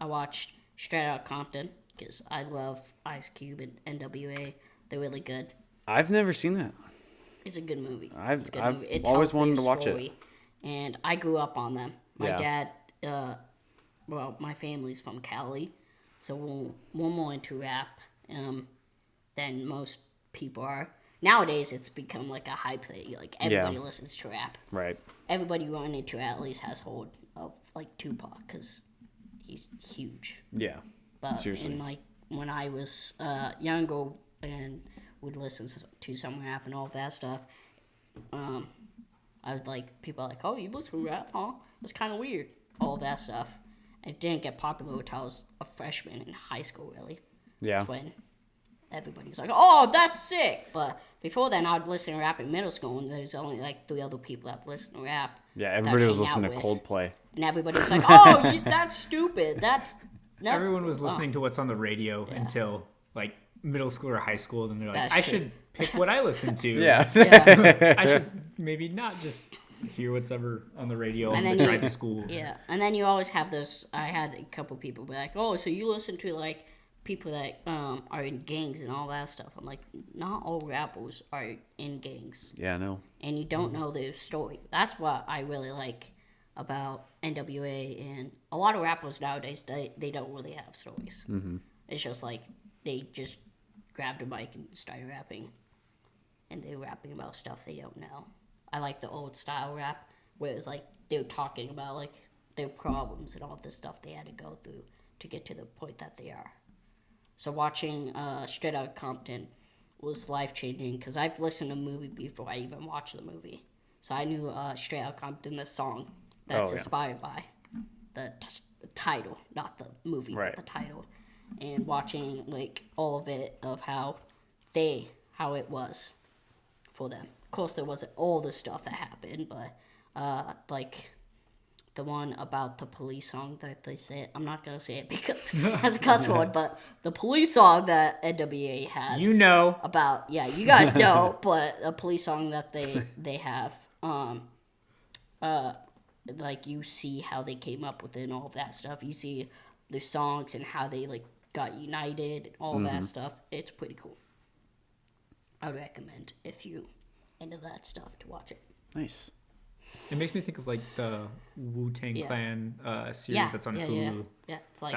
watched Straight Outta Compton because I love Ice Cube and NWA. They're really good. I've never seen that. It's a good movie. I've It's a good movie. It always tells wanted their to watch it. story, and I grew up on them. My Yeah. dad, my family's from Cali, so we're more into rap than most people are. Nowadays, it's become like a hype thing. Like everybody listens to rap. Right. Everybody running into at least has hold of like Tupac because he's huge. Yeah. But Seriously. in like when I was younger and would listen to some rap and all that stuff, I was like, people are like, oh, you listen to rap, huh? It's kind of weird. All that stuff. It didn't get popular until I was a freshman in high school, really. Yeah. That's when everybody was like, oh, that's sick. But before then, I would listen to rap in middle school, and there's only like 3 other people that listen to rap. Yeah. that Everybody I was hang out listening to with. Coldplay. And everybody was like, oh, that's stupid. That Everyone was listening to what's on the radio until like middle school or high school. Then they're like, That's I true. should pick what I listen to. Yeah. Yeah. I should maybe not just hear what's ever on the radio And on then the you- drive to school. Yeah, and then you always have those. I had a couple people be like, "Oh, so you listen to like people that are in gangs and all that stuff?" I'm like, not all rappers are in gangs, Yeah. No. and you don't know their story. That's what I really like about NWA and a lot of rappers nowadays. They don't really have stories. Mm-hmm. It's just like they just grabbed a mic and started rapping, and they're rapping about stuff they don't know. I like the old style rap where it was like they were talking about like their problems and all this stuff they had to go through to get to the point that they are. So watching Straight Outta Compton was life changing because I've listened to the movie before I even watched the movie. So I knew Straight Outta Compton, the song that's inspired by the title, not the movie, Right. but the title. And watching like all of it of how it was for them. Of course, there wasn't all the stuff that happened, but like the one about the police song that they say. I'm not gonna say it because it's a cuss word, but the police song that NWA has. You know. About you guys know, but a police song that they have. Like you see how they came up with it and all of that stuff. You see their songs and how they like got united and all that stuff. It's pretty cool. I would recommend if you into that stuff to watch it. Nice. It makes me think of like the Wu-Tang Clan series Yeah, that's on yeah, Hulu. yeah. It's like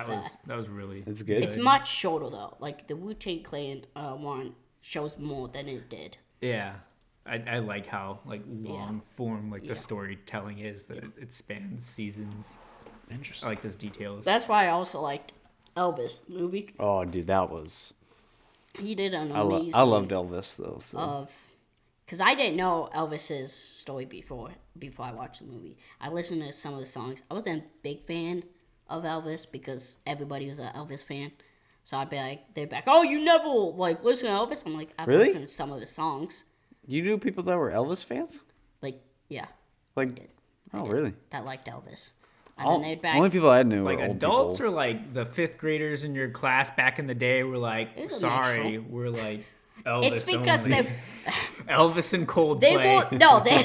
That was really. It's good. It's much shorter though. Like the Wu-Tang Clan one shows more than it did. Yeah. I like how like long form like Yeah. the storytelling is that it spans seasons. I Interesting. like those details. That's why I also liked Elvis movie. Oh, dude, that was. He did an I amazing. loved Elvis though. So. Because I didn't know Elvis's story before I watched the movie. I listened to some of the songs. I wasn't a big fan of Elvis because everybody was an Elvis fan. So I'd be like, they'd be like, oh, you never like listen to Elvis? I'm like, I've Really? listened to some of his songs. You knew people that were Elvis fans? Like, yeah, Like, I oh, did. really? That liked Elvis. And All, then they'd back. only people I knew like were old adults people. or like the fifth graders in your class back in the day were like, It's a sorry, mixture. we're like Elvis It's because only. they Elvis and Coldplay. they were no they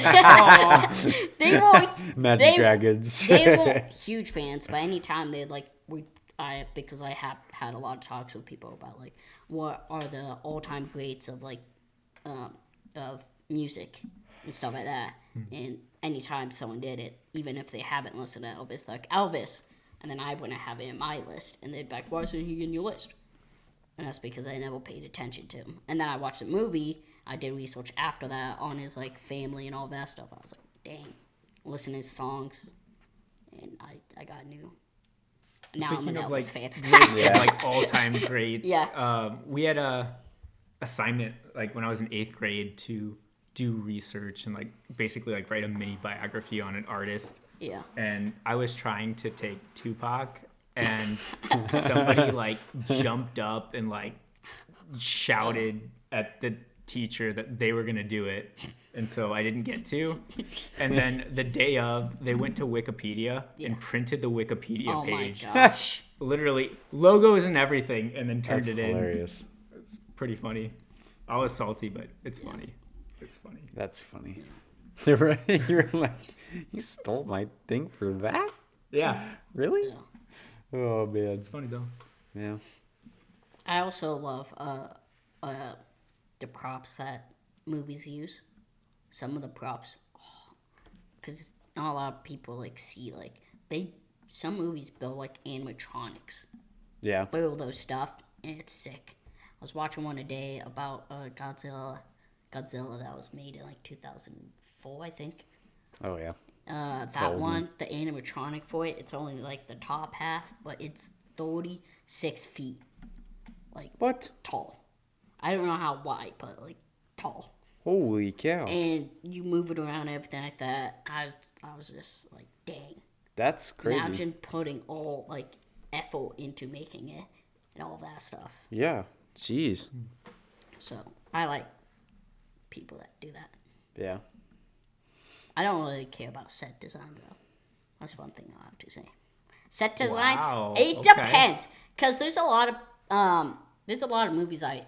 they were Magic they, Dragons. they weren't huge fans, but anytime they'd like because I have had a lot of talks with people about like what are the all-time greats of like of music and stuff like that. And anytime someone did it, even if they haven't listened to Elvis, like Elvis, and then I wouldn't have it in my list, and they'd be like, why isn't he in your list? And that's because I never paid attention to him. And then I watched the movie. I did research after that on his like family and all that stuff. I was like, dang, listen to his songs, and I got new. Now Speaking I'm of an Elvis like fan. greats and like all-time greats, Yeah. we had a assignment like when I was in 8th grade to do research and like basically like write a mini biography on an artist. Yeah. And I was trying to take Tupac, and somebody like jumped up and like shouted at the teacher that they were gonna do it, and so I didn't get to. And then the day of, they went to Wikipedia and printed the Wikipedia Oh my page, gosh. literally logos and everything, and then turned That's it in. hilarious. It's pretty funny. I was salty, but it's funny. It's funny. That's funny. You're like, you stole my thing for that? Yeah, Really? Yeah. Oh man. it's funny though. Yeah. I also love the props that movies use. Some of the props, because not a lot of people like see like some movies build like animatronics, Yeah. build those stuff, and it's sick. I was watching one today about Godzilla that was made in like 2004, I think. Oh yeah. That old one, the animatronic for it, it's only like the top half, but it's 36 feet What? tall. I don't know how wide, but like tall. Holy cow. And you move it around and everything like that. I was just like, dang. That's crazy. Imagine putting all like effort into making it and all that stuff. Yeah. Jeez. So I like people that do that. Yeah. I don't really care about set design though. That's one thing I'll have to say. Set design, Wow, it okay. depends, because there's a lot of movies I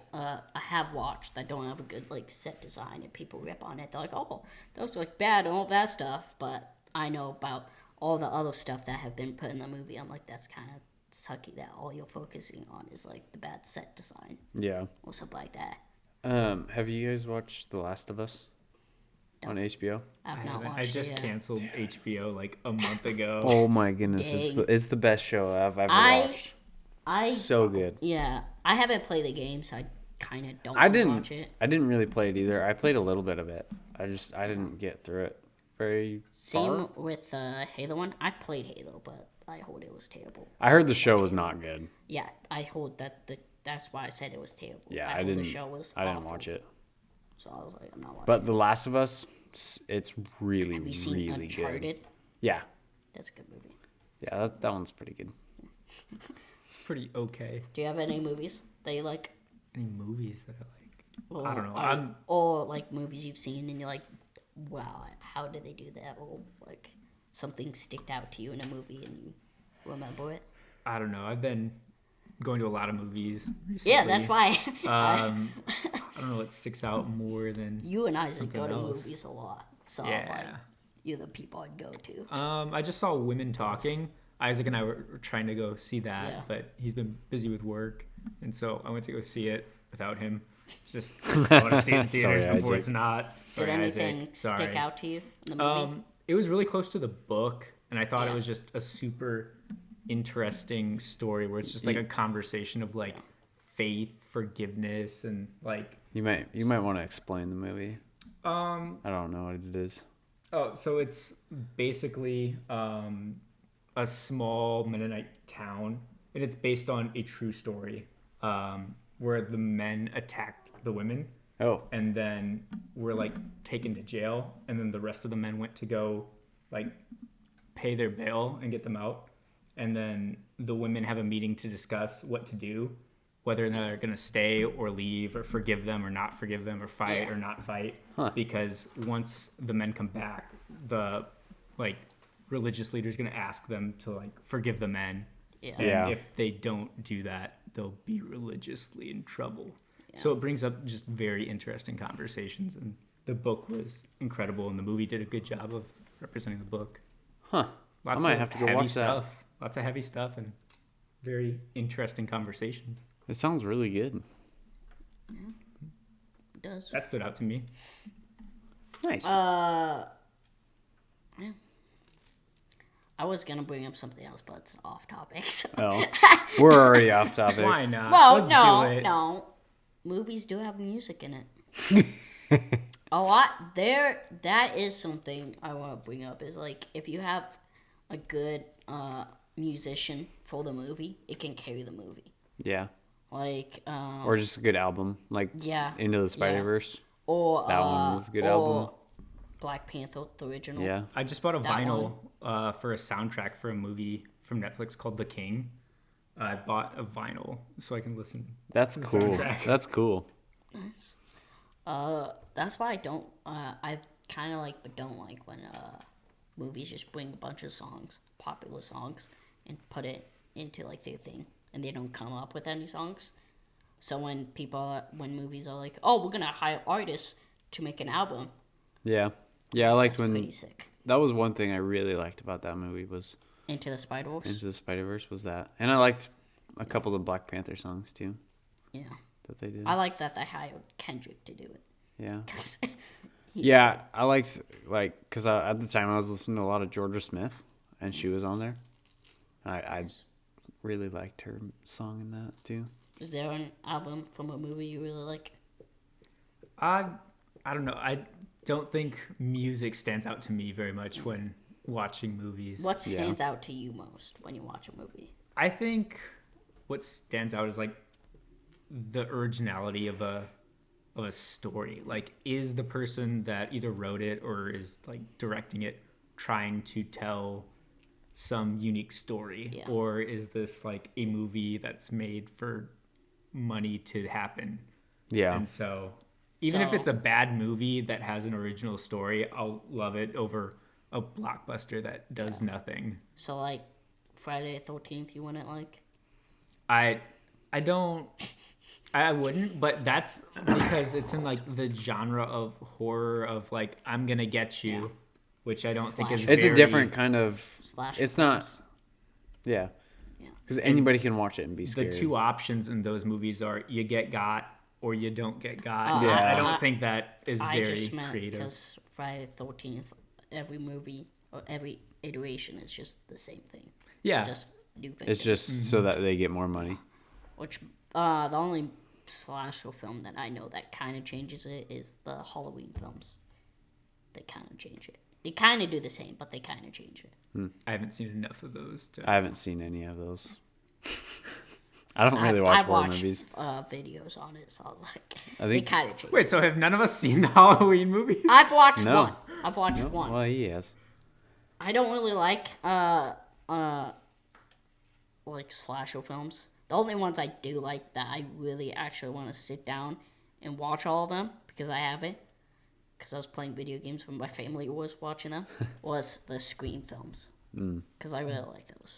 have watched that don't have a good like set design, and people rip on it. They're like, oh, those look bad and all that stuff. But I know about all the other stuff that have been put in the movie. I'm like, that's kind of sucky that all you're focusing on is like the bad set design Yeah. or something like that. Have you guys watched The Last of Us on HBO? I've not watched I just it yet. canceled HBO like a month ago. Oh my goodness, Dang. it's the best show I've ever I- watched. I So good. Yeah, I haven't played the game, so I kind of don't I wanna watch it. didn't really play it either. I played a little bit of it. I didn't get through it very Same far. with Halo one. I've played Halo, but I heard it was terrible. I heard the show was not good. Yeah, I heard that's why I said it was terrible. Yeah, I I heard didn't. The show was I didn't awful, watch it. so I was like, I'm not watching. But The Last of Us, it's really Have you seen really Uncharted? good. Yeah, That's a good movie. yeah, that one's pretty good. It's pretty okay. Do you have any movies that you like? Any movies that I like? Or, I don't know. or like movies you've seen and you're like, wow, how did they do that? Or like something sticked out to you in a movie and you remember it? I don't know. I've been going to a lot of movies recently. Yeah, that's why. I don't know what sticks out more than. You and Isaac something go to else. movies a lot, so Yeah. like you're the people I'd go to. I just saw Women Talking. Isaac and I were trying to go see that, Yeah. but he's been busy with work, and so I went to go see it without him. Just I want to see it in theaters Sorry, before Isaac. it's not. Sorry, Did anything Isaac. Sorry. stick out to you in the movie? It was really close to the book, and I thought Yeah. it was just a super interesting story where it's just like a conversation of like faith, forgiveness, and like You might want to explain the movie. I don't know what it is. oh, so it's basically a small Mennonite town, and it's based on a true story where the men attacked the women. Oh, And then were like taken to jail, and then the rest of the men went to go like pay their bail and get them out, and then the women have a meeting to discuss what to do, whether or not they're going to stay or leave or forgive them or not forgive them or fight Yeah. or not fight. Huh. Because once the men come back, the like religious leader is going to ask them to like forgive the men, Yeah. and Yeah. if they don't do that, they'll be religiously in trouble. So it brings up just very interesting conversations, and the book was incredible, and the movie did a good job of representing the book. huh. Lots might of have to go heavy watch that. stuff. Lots of heavy stuff and very interesting conversations. It sounds really good. It does. That stood out to me. Nice. I was gonna bring up something else, but it's off topic. So. oh, we're already off topic. Why not? Well, Let's no, do it. no. Movies do have music in it. A lot there. That is something I want to bring up. Is like if you have a good musician for the movie, it can carry the movie. Yeah. Like Or just a good album, like yeah, Into the Spider-Verse. or That one was a good or album. Black Panther, the original. Yeah. I just bought a That vinyl for a soundtrack for a movie from Netflix called The King. I bought a vinyl so I can listen. That's cool. soundtrack. That's cool. Nice. That's why I don't. I kind of like, but don't like when movies just bring a bunch of songs, popular songs, and put it into like their thing, and they don't come up with any songs. So when when movies are like, oh, we're gonna hire artists to make an album, Yeah. Yeah, I liked it's when pretty sick. that was one thing I really liked about that movie was Into the Spider-Verse. Into the Spider-Verse was that. And I liked a couple of the Black Panther songs too Yeah, that they did. I like that they hired Kendrick to do it. Yeah. 'Cause Yeah, I liked cuz at the time I was listening to a lot of Georgia Smith and she was on there. I really liked her song in that too. Is there an album from a movie you really like? I don't know. I don't think music stands out to me very much when watching movies. What stands out to you most when you watch a movie? I think what stands out is like the originality of a story. Like, is the person that either wrote it or is like directing it trying to tell some unique story, Yeah. or is this like a movie that's made for money to happen? Yeah. And so, even if So- it's a bad movie that has an original story, I'll love it over a blockbuster that does nothing. So like Friday the 13th, you wouldn't like? I don't. I wouldn't, but that's because it's in like the genre of horror of like I'm gonna get you, Yeah. which I don't think is. Slasher. It's a very- different kind of Slasher It's not films. yeah. Yeah. Cuz anybody can watch it and be The scared. two options in those movies are you get got or you don't get got. Yeah. I don't think that is I very just meant creative. because Friday the 13th, every movie or every iteration is just the same thing. Yeah, Just new It's victims. just so that they get more money. Which the only slasher film that I know that kind of changes it is the Halloween films. They kind of change it. They kind of do the same, but they kind of change it. I haven't seen enough of those. To, I haven't seen any of those. I don't really watch I horror watched movies. videos on it, so I was like, I they think- kind of change. Wait, so have none of us seen the Halloween movies? I've watched No. one. I've watched No? one. Well, he has. I don't really like like slasher films. The only ones I do like that I really actually want to sit down and watch all of them because I have it because I was playing video games when my family was watching them, was the Scream films. Because I really like those.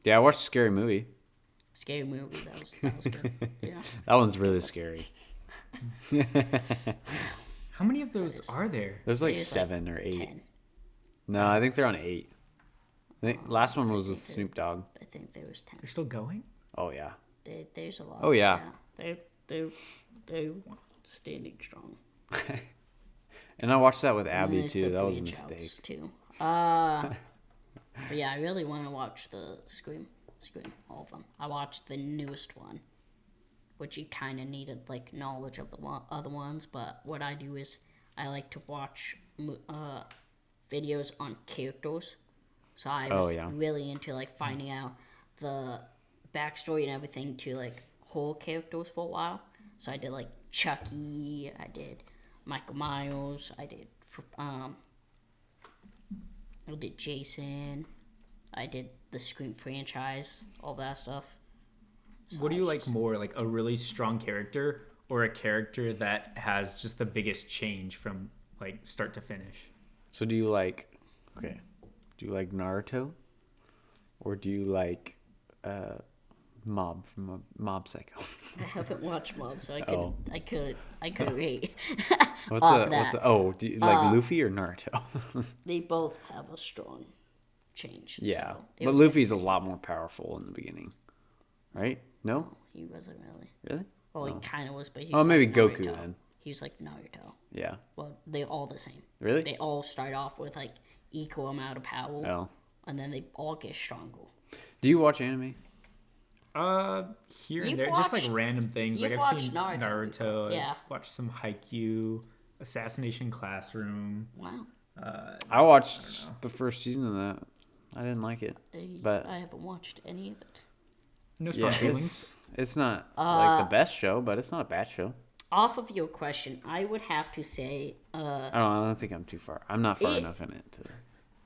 Yeah, I watched Scary Movie. Scary movie, that was good. Yeah. That one's really scary. How many of those are there? There's like There's, 7 or 8. 10. No, I think they're on 8. I think last one was with Snoop Dogg. I think there was 10. They're still going? Oh yeah. There's a lot. Oh, yeah. They're standing strong. And I watched that with And Abby there's too. the That was a Branch mistake. Outs, too. But yeah, I really want to watch the Scream, all of them. I watched the newest one, which you kind of needed like knowledge of the other ones. But what I do is I like to watch videos on characters. So I was really into like finding out the backstory and everything to like whole characters for a while. So I did like Chucky, I did Michael Myers, I did Jason, I did the Scream franchise, all that stuff. So What do I you was like more, like a really strong character or a character that has just the biggest change from like start to finish? So do you like Naruto? Or do you like Mob from Mob Psycho? I haven't watched Mob, so Oh. I could rate What's off a that. do you like Luffy or Naruto? They both have a strong change. Yeah. so it But would- Luffy's a lot more powerful in the beginning. Right? No? He wasn't really. Really? Well, he kind of was, but he Oh, was maybe like Goku Naruto. then. He was like Naruto. Yeah. Well, they're all the same. Really? They all start off with like equal amount of power, Oh. and then they all get stronger. Do you watch anime? Here You've and there, just like watched- random things. Like you've I've watched seen Naruto Naruto. before, yeah. I've watched some Haikyuu, Assassination Classroom. Wow. I watched the first season of that. I didn't like it. But I haven't watched any of it. No strong yeah, feelings. it's not like the best show, but it's not a bad show. Off of your question, I would have to say I don't think I'm too far. I'm not far It- enough in it to.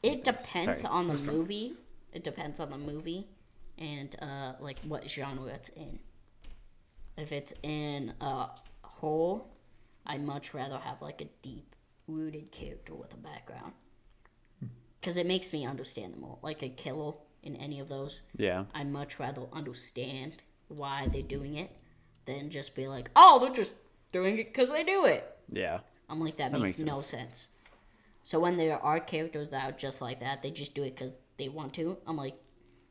it depends Sorry. on the movie. It depends on the movie and like what genre it's in. If it's in horror, I much rather have like a deep rooted character with a background, because it makes me understand them more. Like a killer in any of those, Yeah. I much rather understand why they're doing it than just be like, oh, they're just doing it because they do it. Yeah. I'm like, that makes no sense. So when there are characters that are just like that, they just do it because they want to. I'm like,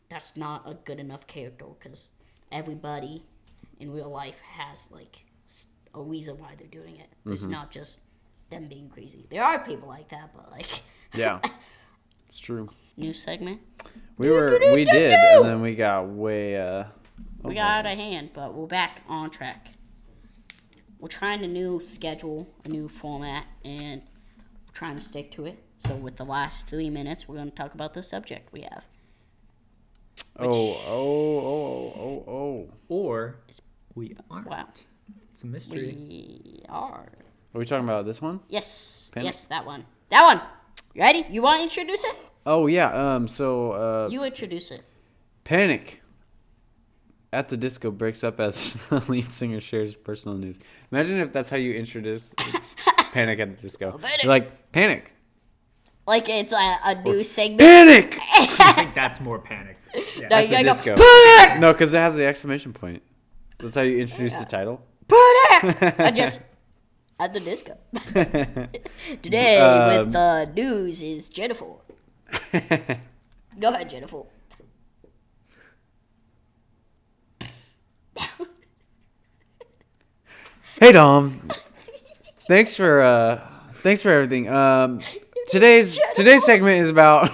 that's not a good enough character, because everybody in real life has like a reason why they're doing it. It's not just them being crazy. There are people like that, but like, Yeah. It's true. new segment. We did, and then we got way. We got out of hand, but we're back on track. We're trying a new schedule, a new format, and we're trying to stick to it. So with the last 3 minutes, we're going to talk about the subject we have. Oh. Or we aren't. Wow. It's a mystery. We are. Are we talking about this one? Yes. Panic? Yes, that one. That one. You ready? You want to introduce it? Oh yeah. So You introduce it. Panic at the Disco breaks up as the lead singer shares personal news. Imagine if that's how you introduce Panic at the Disco. Panic. You're like, Panic. Like it's a new segment. Panic I think that's more panic. Yeah. No, at you the gotta disco. go, Panic! No, because it has the exclamation point. That's how you introduce the title. Panic! I just at the disco. Today with the news is Jennifer. Go ahead, Jennifer. Hey Dom, thanks for everything. Today's segment is about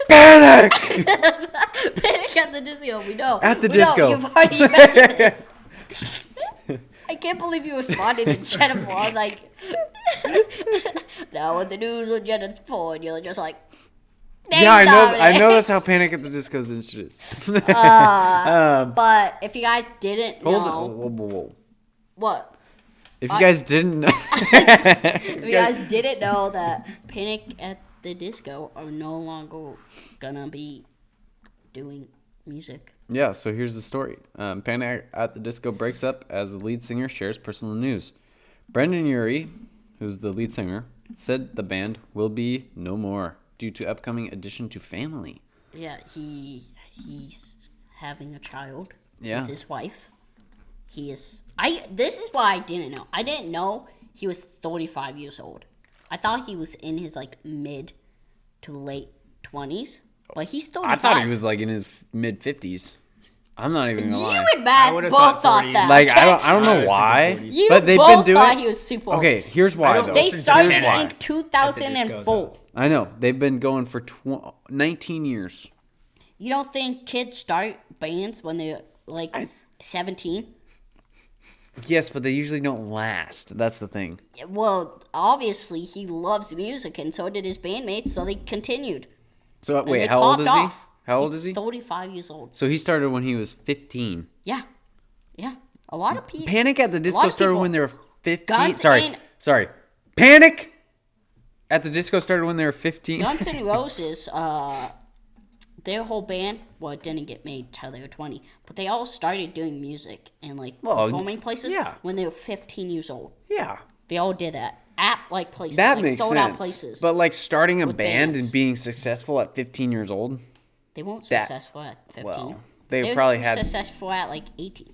Panic. Panic at the disco. We know. At the We know. disco. You've already mentioned this. I can't believe you responded to Jennifer. I was like, now with the news with Jennifer, and you're just like, Yeah, I Dominic. know that's how Panic at the Disco is introduced. But if you guys didn't Hold know, on, whoa. what? If you guys didn't know, If you guys didn't know that Panic at the Disco are no longer gonna be doing music. Yeah, so here's the story. Panic at the Disco breaks up as the lead singer shares personal news. Brendan Urie, who's the lead singer, said the band will be no more due to upcoming addition to family. Yeah, he's having a child Yeah. with his wife. This is why I didn't know. I didn't know he was 35 years old. I thought he was in his like mid to late 20s, but he's 35. I thought he was like in his mid 50s. I'm not even gonna lie. You and Matt would've both thought thought 40s. that. Like okay? I don't I know was thinking why, 40s. You but they've both been doing. thought he was super old. Okay, here's why don't though. They listen to started Panic why. in 2004. I know they've been going for 19 years. You don't think kids start bands when they're like 17? Yes, but they usually don't last. That's the thing. Well, obviously he loves music, and so did his bandmates, so they continued. So And wait, they how old popped is he? off. How old He's is he? 35 years old. So he started when he was 15. Yeah. Yeah. A lot of people. Panic at the lot Disco of started people- when they were 15. Guns Sorry. Panic at the Disco started when they were 15. Guns N' Roses, their whole band, well, it didn't get made till they were 20, but they all started doing music and like performing places yeah. when they were 15 years old. Yeah. They all did that at like places, That like makes sold out sense. places. But like starting a with band bands. and being successful at 15 years old, they weren't that- successful at 15. well, they were probably had- successful at like 18.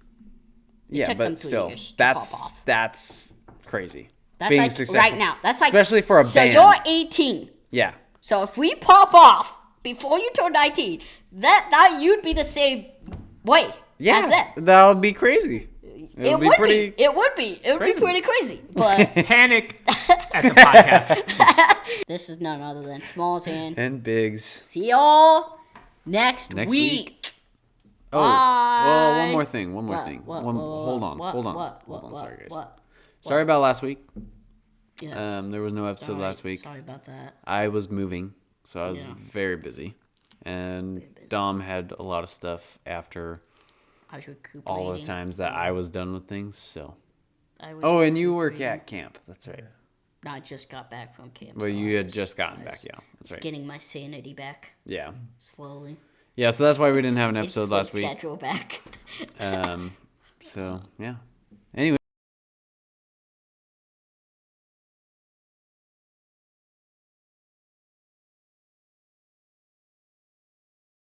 yeah, took them but 3 still, years to pop off. that's crazy. That's being like successful. right now. That's like especially for a so band. you're 18. Yeah. So if we pop off before you turn 19, that you'd be the same way Yeah. as them. That would be crazy. It be would pretty. be. It would be. It would crazy. be pretty crazy. But Panic at the podcast. this is none other than Smalls and And Biggs. see y'all next Next week. week. Oh, well, Bye. one more thing. One more What, thing. what, One, what, hold on. what, hold on. what, hold on. what, Sorry, guys. what? Sorry about last week. Yes. There was no episode Sorry. last week. Sorry about that. I was moving, so I was Yeah. very busy. And Dom had a lot of stuff after I was recuperating. all the times that I was done with things. So. I was Oh, and you work recuperating. at camp. That's right. I just got back from camp. But so you I had was- just gotten I back. was Yeah, that's right. Getting my sanity back Yeah. slowly. Yeah, so that's why we didn't have an It's episode sleep last week. schedule back. So, yeah.